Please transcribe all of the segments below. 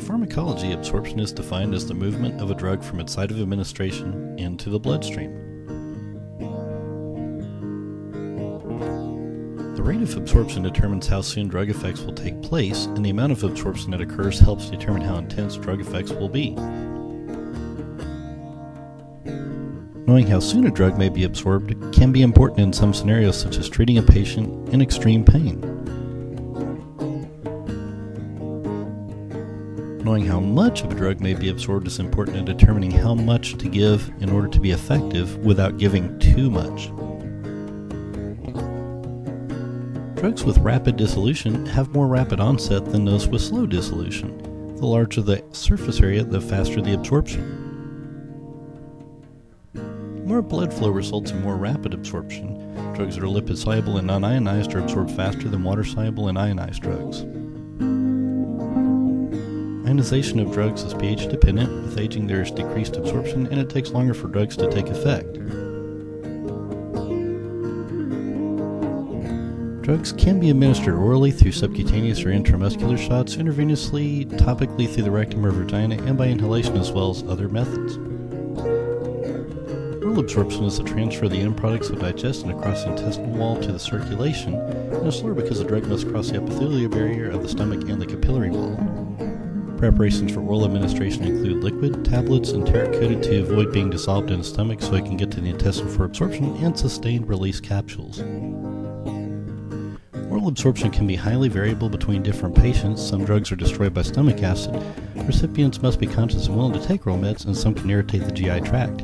pharmacology, absorption is defined as the movement of a drug from its site of administration into the bloodstream. The rate of absorption determines how soon drug effects will take place, and the amount of absorption that occurs helps determine how intense drug effects will be. Knowing how soon a drug may be absorbed can be important in some scenarios, such as treating a patient in extreme pain. Knowing how much of a drug may be absorbed is important in determining how much to give in order to be effective without giving too much. Drugs with rapid dissolution have more rapid onset than those with slow dissolution. The larger the surface area, the faster the absorption. More blood flow results in more rapid absorption. Drugs that are lipid-soluble and non-ionized are absorbed faster than water-soluble and ionized drugs. Ionization of drugs is pH dependent. With aging there is decreased absorption and it takes longer for drugs to take effect. Drugs can be administered orally through subcutaneous or intramuscular shots, intravenously, topically through the rectum or vagina, and by inhalation, as well as other methods. Oral absorption is the transfer of the end products of digestion across the intestinal wall to the circulation, and is slower because the drug must cross the epithelial barrier of the stomach and the capillary wall. Preparations for oral administration include liquid, tablets, and enteric-coated to avoid being dissolved in the stomach so it can get to the intestine for absorption, and sustained release capsules. Oral absorption can be highly variable between different patients. Some drugs are destroyed by stomach acid. Recipients must be conscious and willing to take oral meds, and some can irritate the GI tract.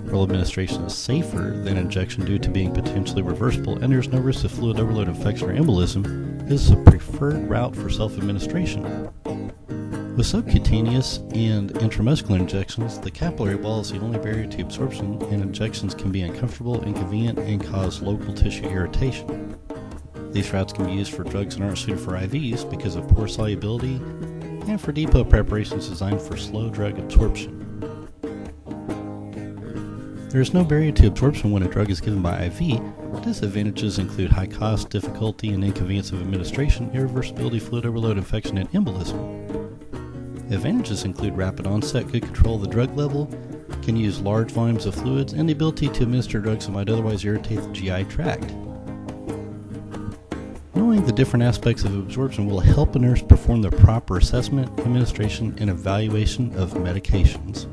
Oral administration is safer than injection due to being potentially reversible, and there is no risk of fluid overload, infection, or embolism. This is a preferred route for self-administration. With subcutaneous and intramuscular injections, the capillary wall is the only barrier to absorption, and injections can be uncomfortable, inconvenient, and cause local tissue irritation. These routes can be used for drugs that aren't suited for IVs because of poor solubility, and for depot preparations designed for slow drug absorption. There is no barrier to absorption when a drug is given by IV. Disadvantages include high cost, difficulty, and inconvenience of administration, irreversibility, fluid overload, infection, and embolism. Advantages include rapid onset, good control of the drug level, can use large volumes of fluids, and the ability to administer drugs that might otherwise irritate the GI tract. Knowing the different aspects of absorption will help a nurse perform the proper assessment, administration, and evaluation of medications.